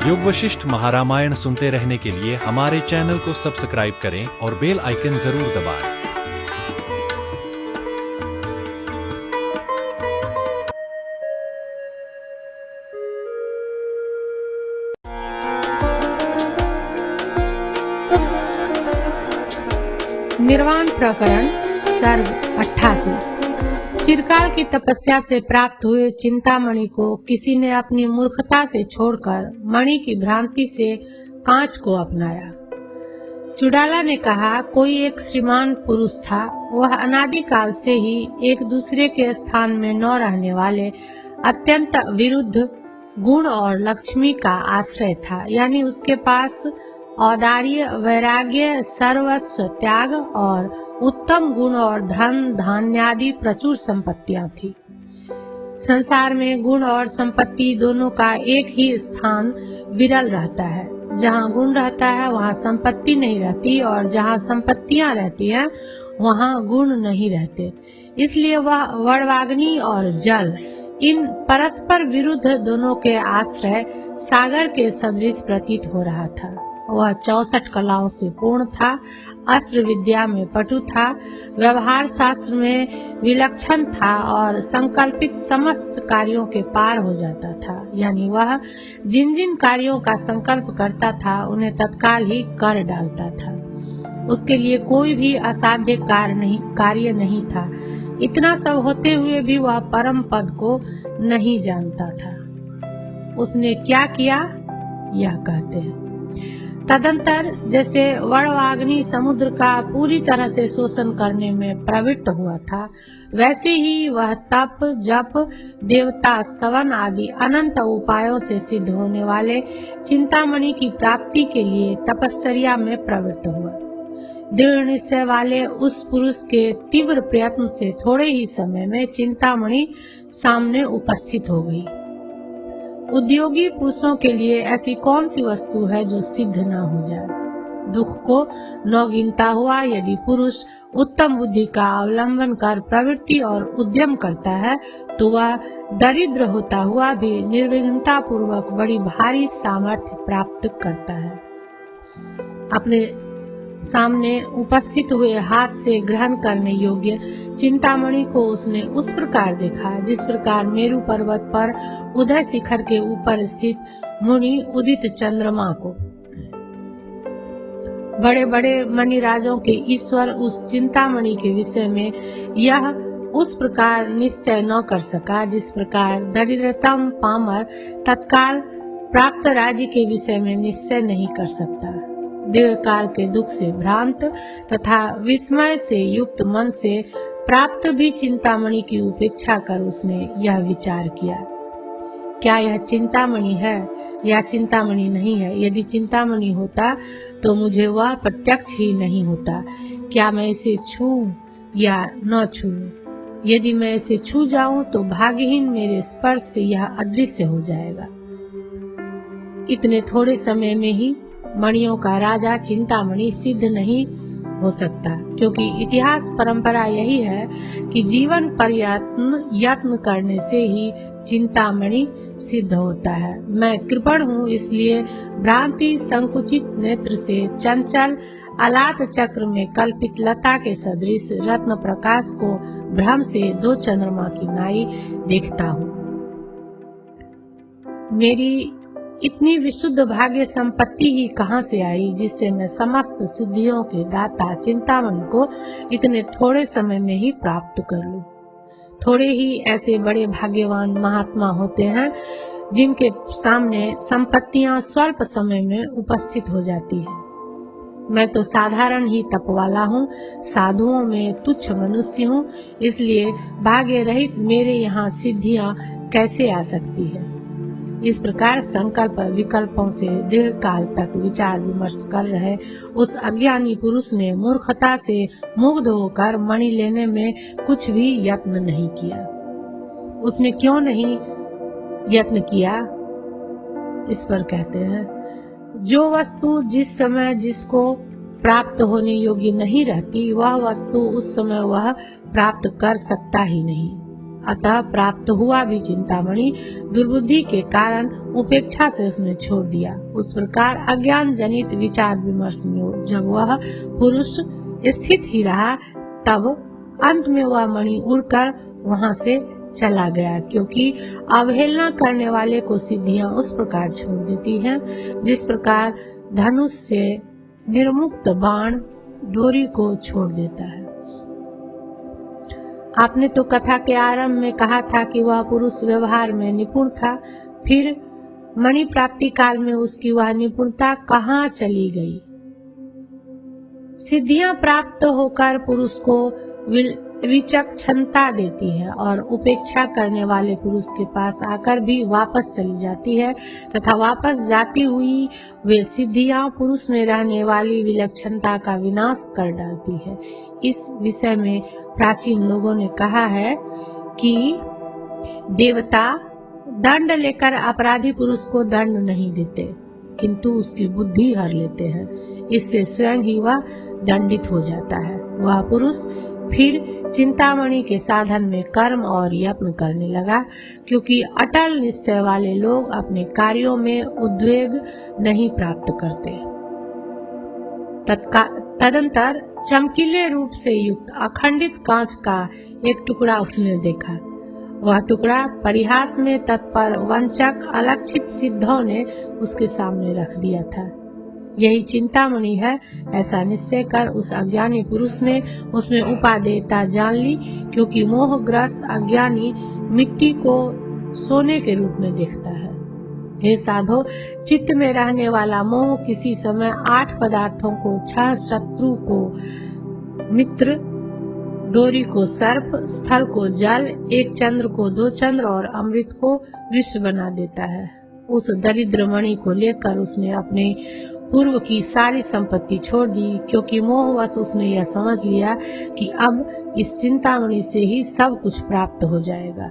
योग वशिष्ठ महारामायण सुनते रहने के लिए हमारे चैनल को सब्सक्राइब करें और बेल आइकन जरूर दबाएं। निर्वाण प्रकरण सर्ग 88। चिरकाल की तपस्या से प्राप्त हुए चिंतामणि को किसी ने अपनी मूर्खता से छोड़कर मणि की भ्रांति से कांच को अपनाया। चुड़ाला ने कहा, कोई एक श्रीमान पुरुष था। वह अनादिकाल से ही एक दूसरे के स्थान में न रहने वाले अत्यंत विरुद्ध गुण और लक्ष्मी का आश्रय था। यानी उसके पास औदार्य, वैराग्य, सर्वस्व त्याग और उत्तम गुण और धन धान्यादि प्रचुर संपत्तियां थी। संसार में गुण और संपत्ति दोनों का एक ही स्थान विरल रहता है। जहाँ गुण रहता है वहाँ संपत्ति नहीं रहती, और जहाँ संपत्तियां रहती हैं वहाँ गुण नहीं रहते। इसलिए वह वड़वाग्नि और जल, इन परस्पर विरुद्ध दोनों के आश्रय सागर के सदृश प्रतीत हो रहा था। वह 64 कलाओं से पूर्ण था, अस्त्र विद्या में पटु था, व्यवहार शास्त्र में विलक्षण था और संकल्पित समस्त कार्यों के पार हो जाता था। यानी वह जिन जिन कार्यों का संकल्प करता था उन्हें तत्काल ही कर डालता था। उसके लिए कोई भी असाध्य कार्य नहीं था। इतना सब होते हुए भी वह परम पद को नहीं जानता था। उसने क्या किया, यह कहते हैं। तदंतर जैसे वड़वाग्नि समुद्र का पूरी तरह से शोषण करने में प्रवृत्त हुआ था, वैसे ही वह तप, जप, देवता स्तवन आदि अनंत उपायों से सिद्ध होने वाले चिंतामणि की प्राप्ति के लिए तपस्या में प्रवृत्त हुआ। दृढ़ निश्चय वाले उस पुरुष के तीव्र प्रयत्न से थोड़े ही समय में चिंतामणि सामने उपस्थित हो गई। उद्योगी पुरुषों के लिए ऐसी कौन सी वस्तु है जो सिद्ध न हो जाए। दुख को न गिनता हुआ यदि पुरुष उत्तम बुद्धि का अवलंबन कर प्रवृत्ति और उद्यम करता है तो वह दरिद्र होता हुआ भी निर्विघ्नता पूर्वक बड़ी भारी सामर्थ्य प्राप्त करता है। अपने सामने उपस्थित हुए हाथ से ग्रहण करने योग्य चिंतामणि को उसने उस प्रकार देखा जिस प्रकार मेरु पर्वत पर उदय शिखर के ऊपर स्थित मुनि उदित चंद्रमा को। बड़े बड़े मणिराजों के ईश्वर उस चिंतामणि के विषय में यह उस प्रकार निश्चय न कर सका जिस प्रकार दरिद्रतम पामर तत्काल प्राप्त राज्य के विषय में निश्चय नहीं कर सकता। दीर्घ काल के दुख से भ्रांत तथा विस्मय से युक्त मन से प्राप्त भी चिंतामणि की उपेक्षा कर उसने यह विचार किया, क्या यह चिंतामणि है या चिंतामणि नहीं है। यदि चिंतामणि होता तो मुझे वह प्रत्यक्ष ही नहीं होता। क्या मैं इसे छूऊं या न छूऊं। यदि मैं इसे छू जाऊं तो भाग्यहीन मेरे स्पर्श से यह अदृश्य हो जाएगा। इतने थोड़े समय में ही मणियों का राजा चिंतामणि सिद्ध नहीं हो सकता, क्योंकि इतिहास परंपरा यही है कि जीवन पर्यंत यत्न करने से ही चिंतामणि सिद्ध होता है। मैं कृपण हूँ, इसलिए भ्रांति संकुचित नेत्र से चंचल अलात चक्र में कल्पित लता के सदृश रत्न प्रकाश को भ्रम से 2 चंद्रमा की नाई देखता हूँ। मेरी इतनी विशुद्ध भाग्य संपत्ति ही कहाँ से आई जिससे मैं समस्त सिद्धियों के दाता चिंतामणि को इतने थोड़े समय में ही प्राप्त कर लूं। थोड़े ही ऐसे बड़े भाग्यवान महात्मा होते हैं जिनके सामने संपत्तियां स्वल्प समय में उपस्थित हो जाती है। मैं तो साधारण ही तप वाला हूँ, साधुओं में तुच्छ मनुष्य हूँ, इसलिए भाग्य रहित मेरे यहाँ सिद्धियां कैसे आ सकती है। इस प्रकार संकल्प विकल्पों से दीर्घ काल तक विचार विमर्श कर रहे उस अज्ञानी पुरुष ने मूर्खता से मुग्ध होकर मणि लेने में कुछ भी यत्न नहीं किया। उसने क्यों नहीं यत्न किया, इस पर कहते हैं, जो वस्तु जिस समय जिसको प्राप्त होने योग्य नहीं रहती वह वस्तु उस समय वह प्राप्त कर सकता ही नहीं। अतः प्राप्त हुआ भी चिंतामणि दुर्बुद्धि के कारण उपेक्षा से उसने छोड़ दिया। उस प्रकार अज्ञान जनित विचार विमर्श में जब वह पुरुष स्थित ही रहा, तब अंत में वह मणि उड़कर वहां से चला गया, क्योंकि अवहेलना करने वाले को सिद्धियां उस प्रकार छोड़ देती हैं जिस प्रकार धनुष से निर्मुक्त बाण डोरी को छोड़ देता है। आपने तो कथा के आरंभ में कहा था कि वह पुरुष व्यवहार में निपुण था, फिर मणि प्राप्ति काल में उसकी वह निपुणता कहाँ चली गई? सिद्धियां प्राप्त होकर पुरुष को विचक्षणता देती है और उपेक्षा करने वाले पुरुष के पास आकर भी वापस चली जाती है, तथा वापस जाती हुई वे सिद्धियां पुरुष में रहने वाली विलक्षणता का विनाश कर डालती है। इस विषय में प्राचीन लोगों ने कहा है कि देवता दंड लेकर अपराधी पुरुष को दंड नहीं देते, किंतु उसकी बुद्धि हर लेते हैं। इससे स्वयं ही वह दंडित हो जाता है। वह पुरुष फिर चिंतामणि के साधन में कर्म और यत्न करने लगा, क्योंकि अटल निश्चय वाले लोग अपने कार्यों में उद्वेग नहीं प्राप्त करते। तदंतर चमकीले रूप से युक्त अखंडित कांच का एक टुकड़ा उसने देखा। वह टुकड़ा परिहास में तत्पर वंचक अलक्षित सिद्धों ने उसके सामने रख दिया था। यही चिंतामणि है, ऐसा निश्चय कर उस अज्ञानी पुरुष ने उसमें उपादेयता जान ली, क्योंकि मोहग्रस्त अज्ञानी मिट्टी को सोने के रूप में देखता है। हे साधो, चित्त में रहने वाला मोह किसी समय 8 पदार्थों को 6 शत्रु को मित्र, डोरी को सर्प, स्थल को जल, एक चंद्र को 2 चंद्र और अमृत को विष बना देता है। उस दरिद्र मणि को लेकर उसने अपने पूर्व की सारी संपत्ति छोड़ दी, क्योंकि मोहवश उसने यह समझ लिया कि अब इस चिंतामणि से ही सब कुछ प्राप्त हो जाएगा।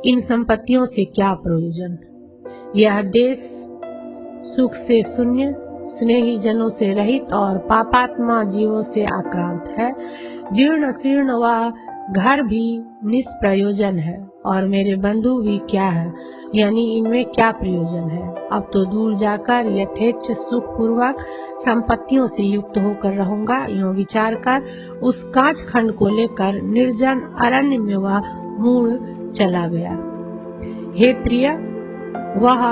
इन संपत्तियों से क्या प्रयोजन? यह देश सुख से शून्य, स्नेही जनों से रहित और पापात्मा जीवों से आक्रांत है। जीर्ण शीर्ण व घर भी निष्प्रयोजन है, और मेरे बंधु भी क्या है, यानी इनमें क्या प्रयोजन है? अब तो दूर जाकर यथेच्छ सुख पूर्वक संपत्तियों से युक्त होकर रहूंगा, यूं विचार कर उस कांच खंड को लेकर निर्जन अरण्य में वह मूढ़ चला गया। हे प्रिय, वह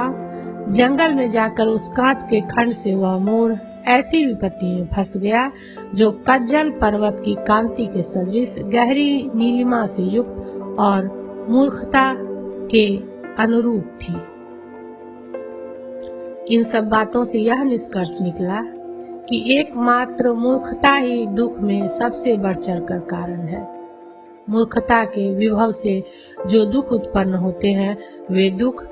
जंगल में जाकर उस कांच के खंड से वह मूढ़ ऐसी विपत्ति में फंस गया जो कज्जल पर्वत की कांति के सदृश गहरी नीलिमा से युक्त और मूर्खता के अनुरूप थी। इन सब बातों से यह निष्कर्ष निकला कि एकमात्र मूर्खता ही दुख में सबसे बढ़ चढ़कर कारण है। मूर्खता के विभव से जो दुख उत्पन्न होते हैं, वे दुख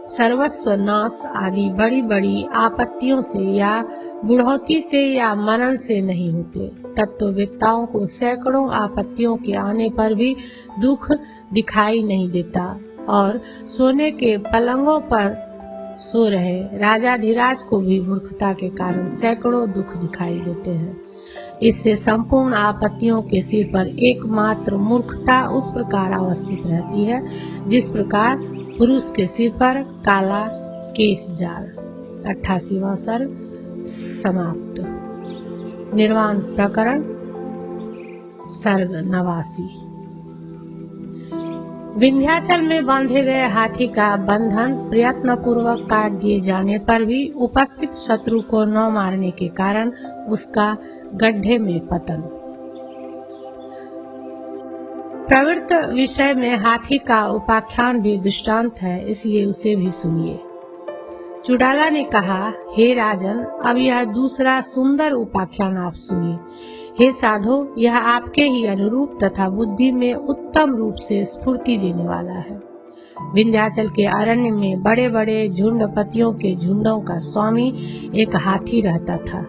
सर्वस्व नाश आदि बड़ी बड़ी आपत्तियों से या बुढ़ौती से या मरण से नहीं होते। तत्ववेत्ताओं को सैकड़ों आपत्तियों के आने पर भी दुख दिखाई नहीं देता, और सोने के पलंगों पर सो रहे राजाधिराज को भी मूर्खता के कारण सैकड़ों दुख दिखाई देते हैं। इससे संपूर्ण आपत्तियों के सिर पर एकमात्र मूर्खता उस प्रकार अवस्थित रहती है जिस प्रकार पुरुष के सिर पर काला केश जाल। 88वां सर्ग समाप्त। निर्वाण प्रकरण सर्ग 89। विंध्याचल में बांधे गए हाथी का बंधन प्रयत्न पूर्वक काट दिए जाने पर भी उपस्थित शत्रु को न मारने के कारण उसका गड्ढे में पतन। प्रवृत्त विषय में हाथी का उपाख्यान भी दृष्टांत है, इसलिए उसे भी सुनिए। चुड़ाला ने कहा, हे राजन, अब यह दूसरा सुंदर उपाख्यान आप सुनिए। हे साधो, यह आपके ही अनुरूप तथा बुद्धि में उत्तम रूप से स्फूर्ति देने वाला है। विंध्याचल के अरण्य में बड़े बड़े झुंडपतियों के झुंडों का स्वामी एक हाथी रहता था।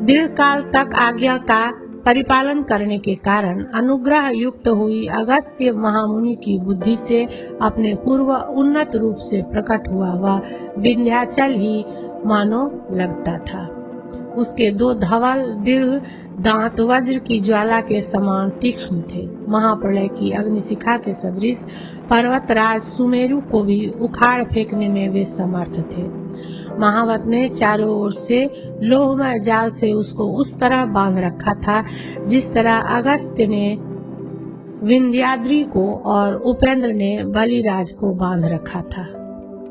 दीर्घ काल तक आज्ञा का परिपालन करने के कारण अनुग्रह युक्त हुई अगस्त्य महामुनि की बुद्धि से अपने पूर्व उन्नत रूप से प्रकट हुआ वह विंध्याचल ही मानो लगता था। उसके 2 धवल दीर्घ दांत वज्र की ज्वाला के समान तीक्ष्ण थे। महाप्रलय की अग्निशिखा के सदृश पर्वतराज सुमेरु को भी उखाड़ फेंकने में वे समर्थ थे। महावत ने चारों ओर से लोहमय जाल से उसको उस तरह बांध रखा था जिस तरह अगस्त्य ने विंध्याद्रि को और उपेंद्र ने बलिराज को बांध रखा था।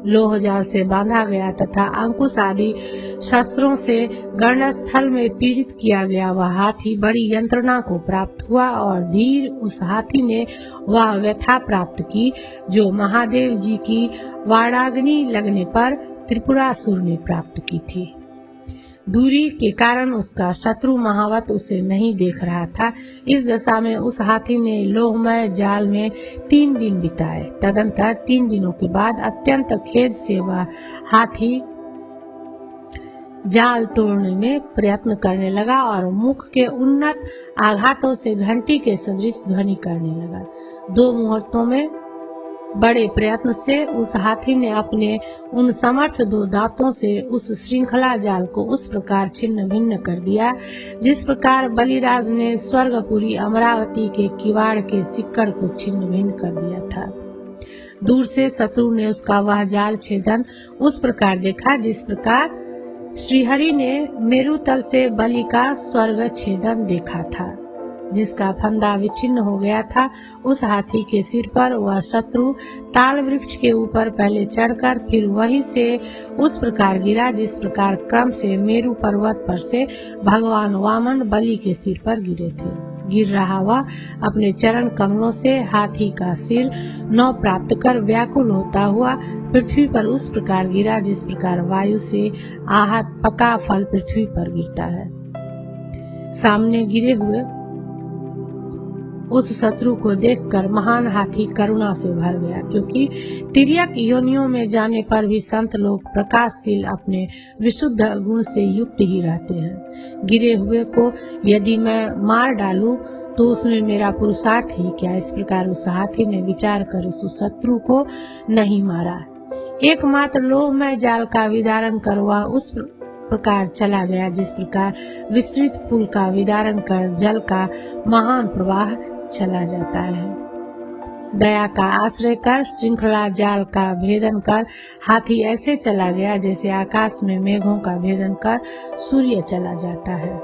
लोह जाल से बांधा गया तथा अंकुश आदि शस्त्रों से गणस्थल में पीड़ित किया गया वह हाथी बड़ी यंत्रणा को प्राप्त हुआ और धीर उस हाथी ने वह व्यथा प्राप्त की जो महादेव जी की वाराग्नि लगने पर त्रिपुरासुर ने प्राप्त की थी। दूरी के कारण उसका शत्रु महावत उसे नहीं देख रहा था। इस दशा में उस हाथी ने लोहमय जाल में 3 दिन बिताए। तदंतर 3 दिनों के बाद अत्यंत खेद से वह हाथी जाल तोड़ने में प्रयत्न करने लगा और मुख के उन्नत आघातों से घंटी के सदृश ध्वनि करने लगा। 2 मुहूर्तों में बड़े प्रयत्न से उस हाथी ने अपने उन समर्थ 2 दांतों से उस श्रृंखला जाल को उस प्रकार छिन्न भिन्न कर दिया जिस प्रकार बलिराज ने स्वर्गपुरी अमरावती के किवाड़ के सिक्कड़ को छिन्न भिन्न कर दिया था। दूर से शत्रु ने उसका वह जाल छेदन उस प्रकार देखा जिस प्रकार श्रीहरि ने मेरुतल से बलि का स्वर्ग छेदन देखा था, जिसका फंदा विच्छिन्न हो गया था। उस हाथी के सिर पर वह शत्रु ताल वृक्ष के ऊपर पहले चढ़कर फिर वहीं से उस प्रकार गिरा जिस प्रकार क्रम से मेरु पर्वत पर से भगवान वामन बलि के सिर पर गिरे थे। गिर रहा वह अपने चरण कमलों से हाथी का सिर नौ प्राप्त कर व्याकुल होता हुआ पृथ्वी पर उस प्रकार गिरा जिस प्रकार वायु से आहत पका फल पृथ्वी पर गिरता है। सामने गिरे हुए उस शत्रु को देखकर महान हाथी करुणा से भर गया, क्योंकि तिर्यक योनियों में जाने पर भी संत लोग प्रकाशशील अपने विशुद्ध गुण से युक्त ही रहते हैं। गिरे हुए को यदि मैं मार डालूं तो उसमें मेरा पुरुषार्थ ही क्या। इस प्रकार उस हाथी ने विचार कर उस शत्रु को नहीं मारा। एकमात्र लोहमय जाल का विदारण कर वह उस प्रकार चला गया जिस प्रकार विस्तृत पुल का विदारण कर जल का महान प्रवाह चला जाता है। दया का आश्रय कर श्रृंखला जाल का भेदन कर हाथी ऐसे चला गया जैसे आकाश में मेघों का भेदन कर सूर्य चला जाता है।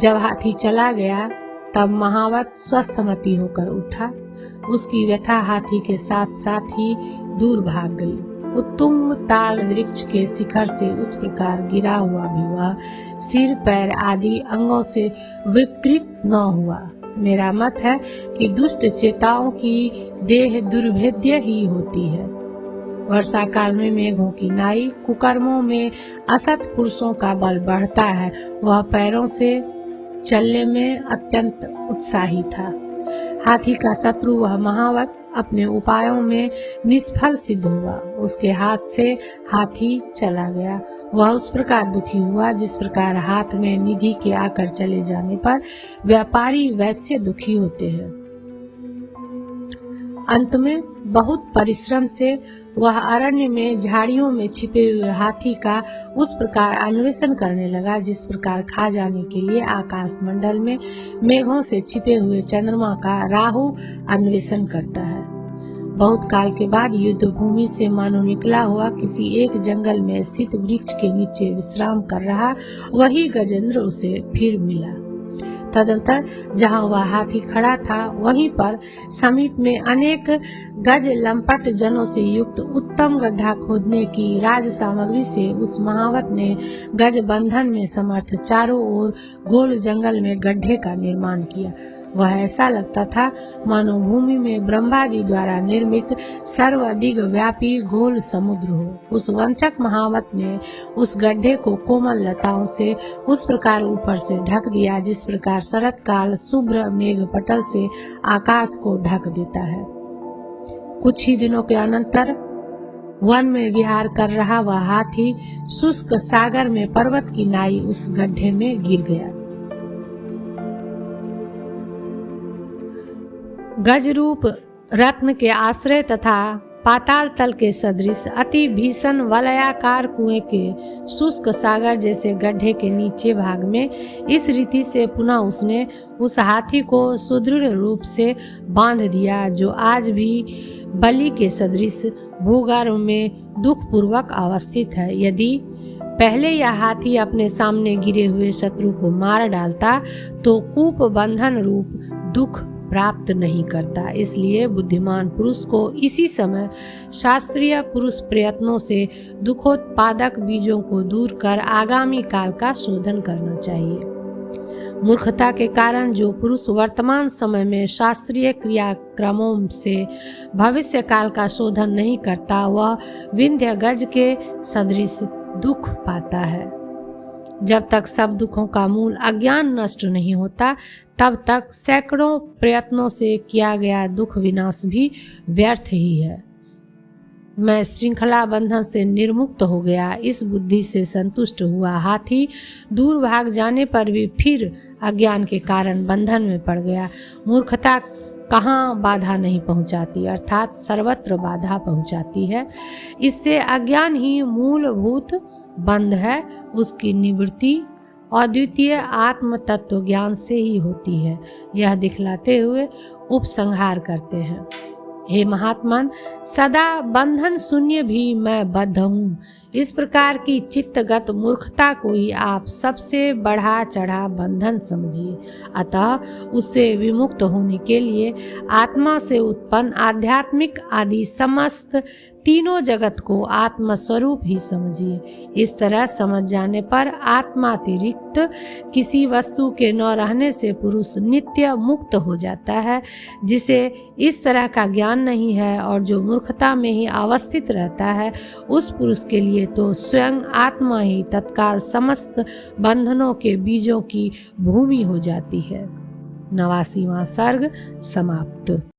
जब हाथी चला गया तब महावत स्वस्थमती होकर उठा। उसकी व्यथा हाथी के साथ साथ ही दूर भाग गई। उत्तुंग ताल वृक्ष के शिखर से उस प्रकार गिरा हुआ भी वह सिर पैर आदि अंगों से विकृत न हुआ। मेरा मत है कि दुष्ट चेताओं की देह दुर्भेद्य ही होती है। वर्षा काल में मेघों की नाई, कुकर्मों में असत पुरुषों का बल बढ़ता है। वह पैरों से चलने में अत्यंत उत्साही था। हाथी का शत्रु वह महावत अपने उपायों में निष्फल सिद्ध हुआ। उसके हाथ से हाथी चला गया। वह उस प्रकार दुखी हुआ जिस प्रकार हाथ में निधि के आकर चले जाने पर व्यापारी वैश्य दुखी होते हैं। अंत में बहुत परिश्रम से वह अरण्य में झाड़ियों में छिपे हुए हाथी का उस प्रकार अन्वेषण करने लगा जिस प्रकार खा जाने के लिए आकाश मंडल में मेघों से छिपे हुए चंद्रमा का राहु अन्वेषण करता है। बहुत काल के बाद युद्ध भूमि से मानो निकला हुआ किसी एक जंगल में स्थित वृक्ष के नीचे विश्राम कर रहा वही गजेंद्र उसे फिर मिला। तदंतर जहाँ वह हाथी खड़ा था वहीं पर समीप में अनेक गज लंपट जनों से युक्त उत्तम गड्ढा खोदने की राज सामग्री से उस महावत ने गज बंधन में समर्थ चारों ओर गोल जंगल में गड्ढे का निर्माण किया। वह ऐसा लगता था मानो भूमि में ब्रह्मा जी द्वारा निर्मित सर्वाधिक व्यापी घोल समुद्र हो। उस वंचक महावत ने उस गड्ढे को कोमल लताओं से उस प्रकार ऊपर से ढक दिया जिस प्रकार शरत काल शुभ्र मेघ पटल से आकाश को ढक देता है। कुछ ही दिनों के अनंतर वन में विहार कर रहा वह हाथी शुष्क सागर में पर्वत की नाई उस गड्ढे में गिर गया। गज रूप रत्न के आश्रय तथा पाताल तल के सदृश अति भीषण वलयाकार कुएं के शुष्क सागर जैसे गड्ढे के नीचे भाग में इस रीति से पुनः उसने उस हाथी को सुदृढ़ रूप से बांध दिया, जो आज भी बलि के सदृश भूगर्भ में दुखपूर्वक अवस्थित है। यदि पहले यह हाथी अपने सामने गिरे हुए शत्रु को मार डालता तो कूप बंधन रूप दुख प्राप्त नहीं करता। इसलिए बुद्धिमान पुरुष को इसी समय शास्त्रीय पुरुष प्रयत्नों से दुखोत्पादक बीजों को दूर कर आगामी काल का शोधन करना चाहिए। मूर्खता के कारण जो पुरुष वर्तमान समय में शास्त्रीय क्रियाक्रमों से भविष्य काल का शोधन नहीं करता, वह विंध्य गज के सदृश दुख पाता है। जब तक सब दुखों का मूल अज्ञान नष्ट नहीं होता, तब तक सैकड़ों प्रयत्नों से किया गया दुख विनाश भी व्यर्थ ही है। मैं श्रृंखला बंधन से निर्मुक्त हो गया, इस बुद्धि से संतुष्ट हुआ हाथी दूर भाग जाने पर भी फिर अज्ञान के कारण बंधन में पड़ गया। मूर्खता कहाँ बाधा नहीं पहुँचाती, अर्थात सर्वत्र बाधा पहुँचाती है। इससे अज्ञान ही मूलभूत बंध है, उसकी निवृत्ति अद्वितीय आत्म तत्व ज्ञान से ही होती है, यह दिखलाते हुए उपसंहार करते हैं। हे महात्मन, सदा बंधन शून्य भी मैं बद्ध हूँ। इस प्रकार की चित्तगत मूर्खता को ही आप सबसे बढ़ा चढ़ा बंधन समझिए। अतः उससे विमुक्त होने के लिए आत्मा से उत्पन्न आध्यात्मिक आदि समस्त तीनों जगत को आत्मस्वरूप ही समझिए। इस तरह समझ जाने पर आत्मातिरिक्त किसी वस्तु के न रहने से पुरुष नित्य मुक्त हो जाता है। जिसे इस तरह का ज्ञान नहीं है और जो मूर्खता में ही अवस्थित रहता है, उस पुरुष के लिए तो स्वयं आत्मा ही तत्काल समस्त बंधनों के बीजों की भूमि हो जाती है। 89वां सर्ग समाप्त।